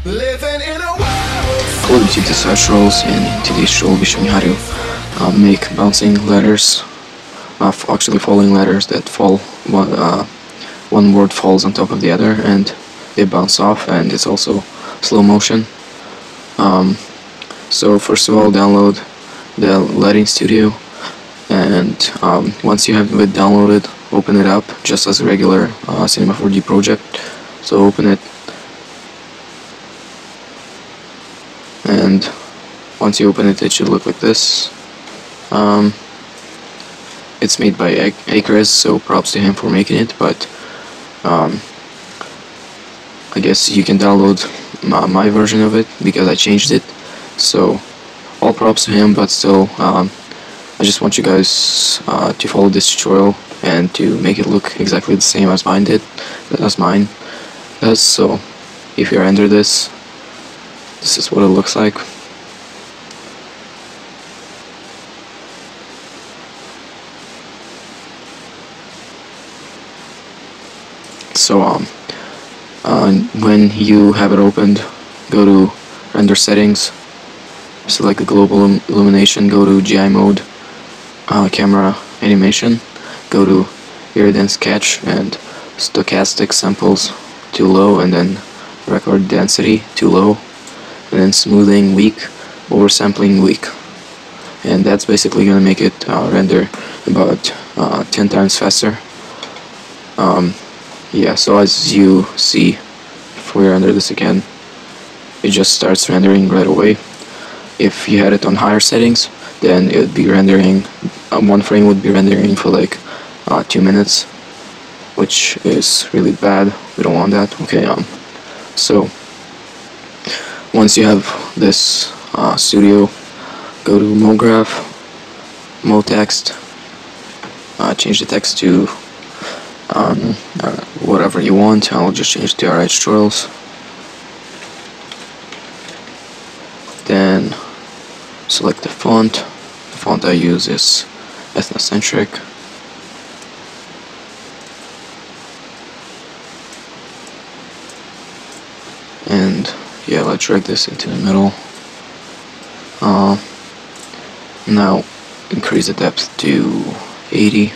Hello YouTube, this is Archrols, and in today's show I'll be showing you how to make bouncing letters, actually falling letters that fall, one word falls on top of the other and they bounce off, and it's also slow motion. So first of all, download the Lighting Studio, and once you have it downloaded, open it up just as a regular Cinema 4D project. So open it, and once you open it, it should look like this. It's made by Acres, so props to him for making it, but I guess you can download my version of it because I changed it, so all props to him. But still, I just want you guys to follow this tutorial and to make it look exactly the same as mine does. So if you're under this is what it looks like. So when you have it opened, go to render settings, select the global illumination, go to GI mode, camera animation, go to Iridian sketch and stochastic samples too low, and then record density too low, and then smoothing weak, oversampling weak, and that's basically gonna make it render about 10 times faster. Yeah, so as you see, if we render this again, it just starts rendering right away. If you had it on higher settings, then it would be rendering, one frame would be rendering for like 2 minutes, which is really bad. We don't want that. Okay, so once you have this studio, go to MoGraph, MoText, change the text to whatever you want. I'll just change to RH Tutorials. Then select the font. The font I use is ethnocentric. And yeah, let's drag this into the middle. Now increase the depth to 80.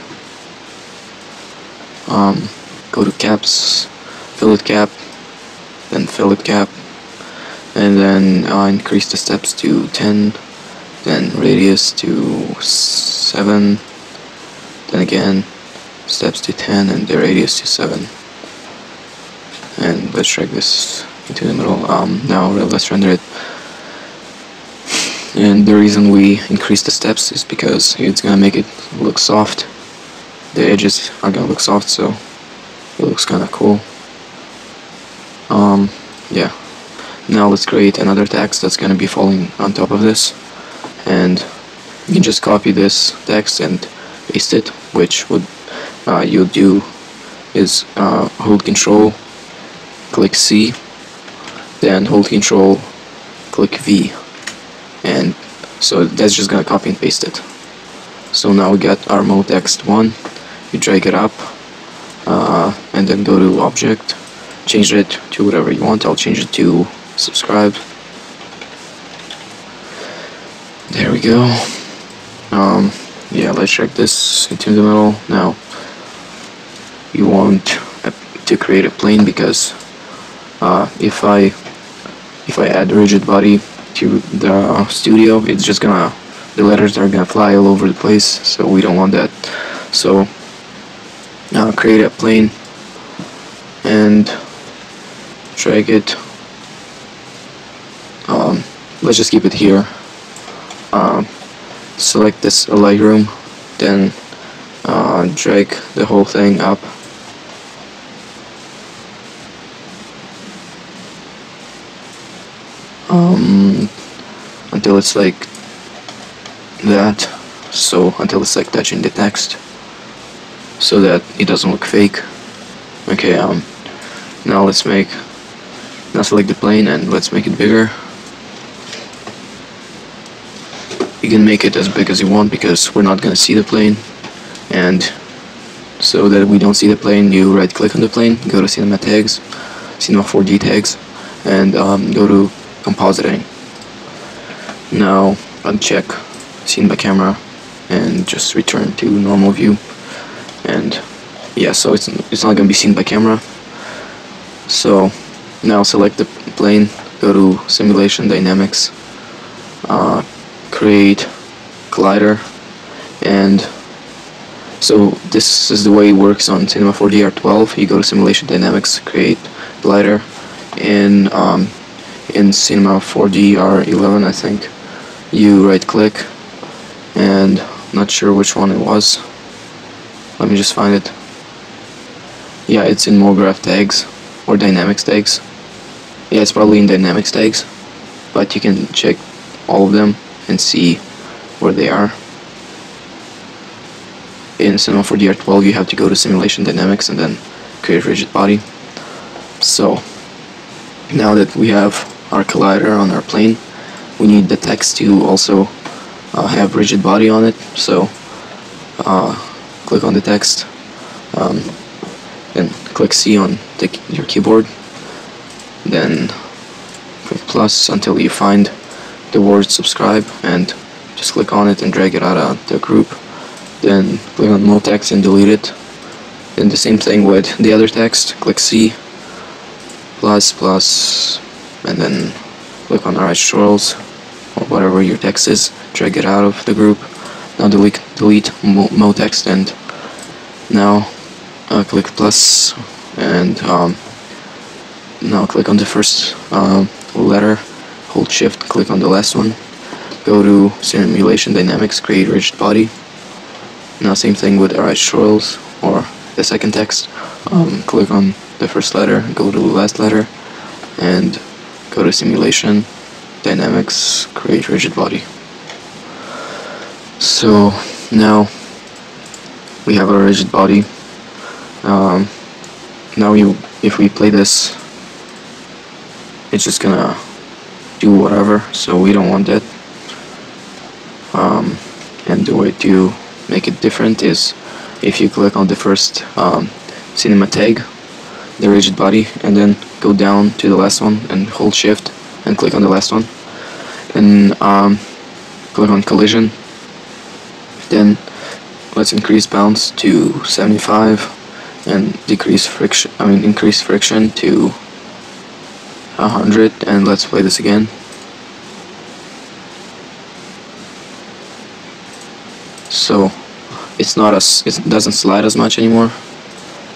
Go to caps, fillet cap, then fillet cap, and then increase the steps to 10, then radius to 7, then again steps to 10 and the radius to 7. And let's drag this into the middle. Now let's render it. And the reason we increase the steps is because it's gonna make it look soft. The edges are gonna look soft, so it looks kinda cool. Yeah. Now let's create another text that's gonna be falling on top of this, and you can just copy this text and paste it. Which would you'll do is hold Control, click C, then hold Control, click V, and so that's just gonna copy and paste it. So now we got our MoText 1. You drag it up, and then go to Object, change it to whatever you want. I'll change it to Subscribe. There we go. Yeah, let's drag this into the middle. Now you want to create a plane, because if I add rigid body to the studio, it's just gonna, the letters are gonna fly all over the place, so we don't want that. So create a plane and drag it. Let's just keep it here. Select this Lightroom, then drag the whole thing up. Until it's like that. So until it's like touching the text, so that it doesn't look fake. Okay, now let's select the plane and let's make it bigger. You can make it as big as you want because we're not gonna see the plane, and so that we don't see the plane, you right click on the plane, go to Cinema Tags, Cinema 4D Tags, and go to compositing. Now uncheck scene by camera and just return to normal view. And yeah, so it's not gonna be seen by camera. So now select the plane, go to simulation dynamics, create collider, and so this is the way it works on Cinema 4D R12. You go to simulation dynamics, create collider. In Cinema 4D R11, I think, you right click, and I'm not sure which one it was. Let me just find it. Yeah, it's in MoGraph tags or dynamics tags. Yeah, it's probably in dynamics tags, but you can check all of them and see where they are. In Cinema 4D R12, you have to go to simulation dynamics and then create rigid body. So now that we have our collider on our plane, we need the text to also have rigid body on it. So click on the text, then click C on your keyboard, then click plus until you find the word subscribe, and just click on it and drag it out of the group. Then click on no text and delete it. Then the same thing with the other text, click C, plus, and then click on right tutorials or whatever your text is, drag it out of the group. Now delete mo text, and now click plus, and now click on the first letter, hold shift, click on the last one, go to simulation dynamics, create rigid body. Now same thing with right tutorials or the second text, click on the first letter, go to the last letter, and go to simulation dynamics, create rigid body. So now we have a rigid body. Now if we play this, it's just gonna do whatever, so we don't want that. And the way to make it different is if you click on the first cinema tag, the rigid body, and then go down to the last one and hold shift and click on the last one, and click on collision. Then let's increase bounce to 75 and increase friction to 100, and let's play this again. So it doesn't slide as much anymore.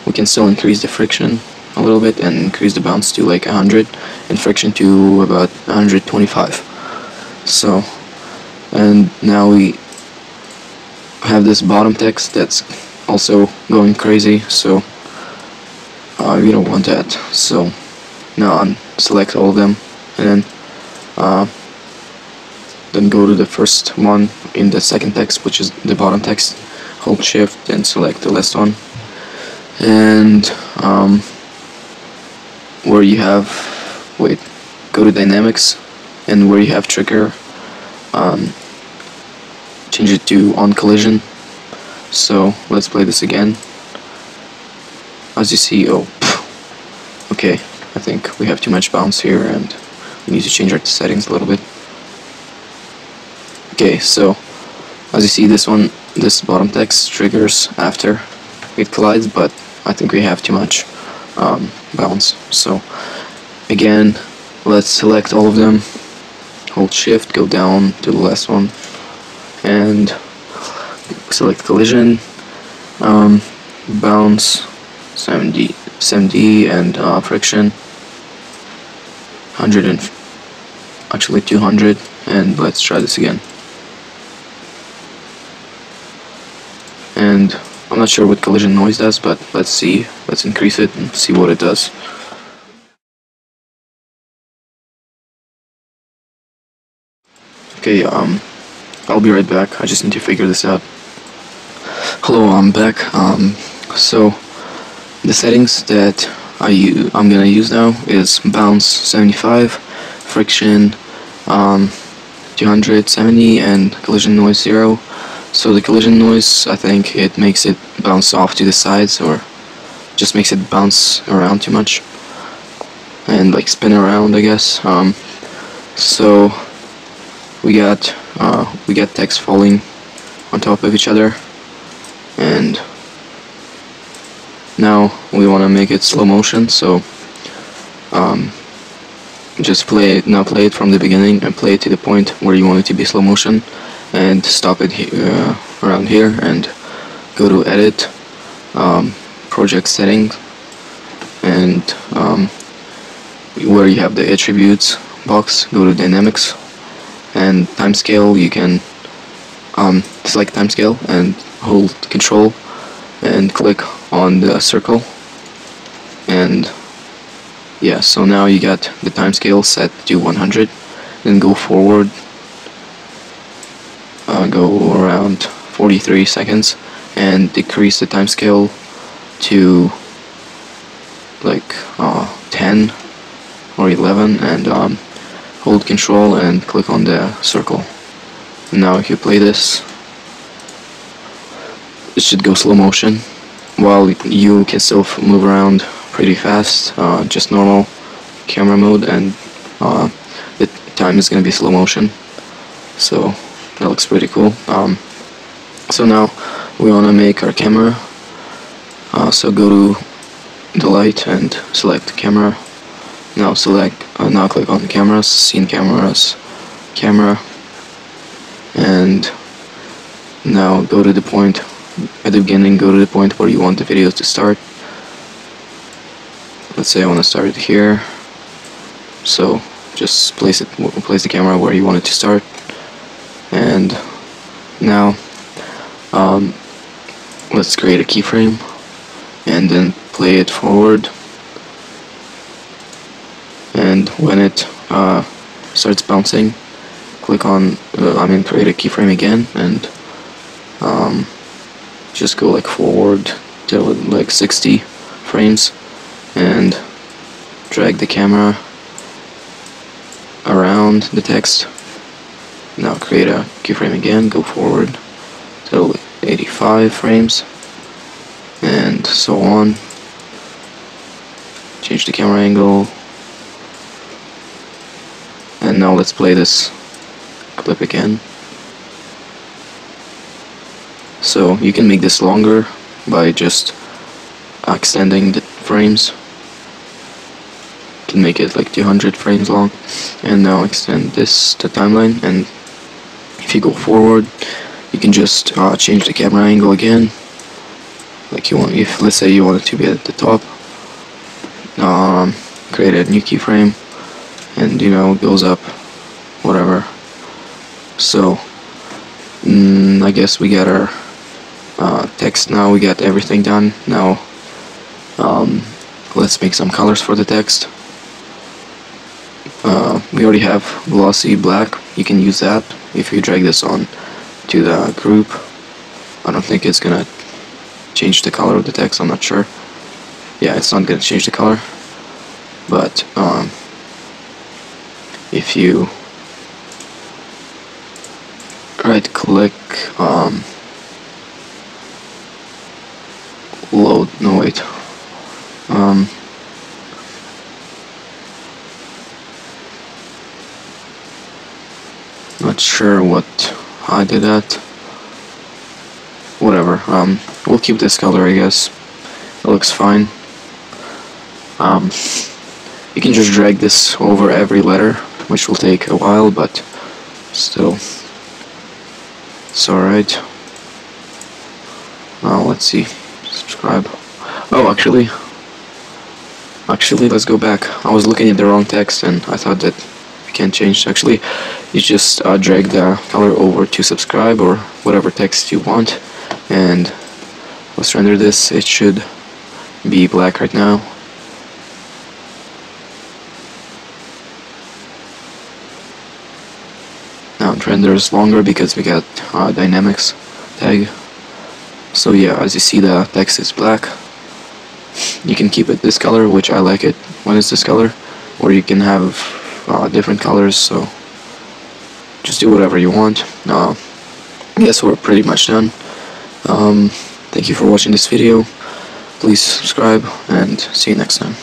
We can still increase the friction a little bit and increase the bounce to like 100 and friction to about 125. So, and now we have this bottom text that's also going crazy, so we don't want that. So now select all of them, and then go to the first one in the second text, which is the bottom text, hold shift and select the last one, and where you have, go to dynamics, and where you have trigger, change it to on collision. So let's play this again. As you see, okay, I think we have too much bounce here and we need to change our settings a little bit. Okay, so as you see, this bottom text triggers after it collides, but I think we have too much bounce. So again, let's select all of them, hold shift, go down to the last one, and select collision, bounce 70 and friction 100 and actually 200, and let's try this again. And I'm not sure what collision noise does, but let's increase it and see what it does. Okay, I'll be right back. I just need to figure this out. Hello, I'm back. So the settings that I'm gonna use now is bounce 75, friction 270, and collision noise 0. So the collision noise, I think it makes it bounce off to the sides, or just makes it bounce around too much. and like spin around, I guess. So we got text falling on top of each other, and now we want to make it slow motion. So just play it from the beginning and play it to the point where you want it to be slow motion, and stop it around here, and go to edit, project settings, and where you have the attributes box, go to dynamics, and time scale. You can select time scale and hold control and click on the circle, and yeah, so now you got the time scale set to 100. Then go forward, go around 43 seconds, and decrease the time scale to like 10 or 11, and hold control and click on the circle. And now if you play this, it should go slow motion, while you can still move around pretty fast, just normal camera mode, and the time is gonna be slow motion. So that looks pretty cool. So now we want to make our camera. So go to the light and select camera. Now click on the cameras, scene cameras, camera, and now go to the point at the beginning. Go to the point where you want the video to start. Let's say I want to start it here. So just place the camera where you want it to start, and now let's create a keyframe and then play it forward, and when it starts bouncing, click on create a keyframe again, and just go like forward till like 60 frames, and drag the camera around the text. Now create a keyframe again, go forward till 85 frames, and so on. Change the camera angle, and now let's play this clip again. So you can make this longer by just extending the frames. You can make it like 200 frames long, and now extend this to timeline. And if you go forward, you can just change the camera angle again, like you want. If let's say you want it to be at the top, create a new keyframe, and it goes up, whatever. So I guess we got our text now. We got everything done. Now let's make some colors for the text. We already have glossy black. You can use that if you drag this on to the group. I don't think it's gonna change the color of the text. I'm not sure. Yeah, it's not gonna change the color, but if you right click, load, no wait, not sure what I did that. Whatever, we'll keep this color, I guess. It looks fine. You can just drag this over every letter, which will take a while, but still, it's alright. Now let's see, subscribe. Oh, actually, let's go back. I was looking at the wrong text, and I thought that we can't change. Actually, you just drag the color over to subscribe or whatever text you want, and let's render this. It should be black right now. Now it renders longer because we got dynamics tag. So yeah, as you see, the text is black. You can keep it this color, which I like it when it's this color, or you can have different colors, so just do whatever you want. I guess we're pretty much done. Thank you for watching this video. Please subscribe, and see you next time.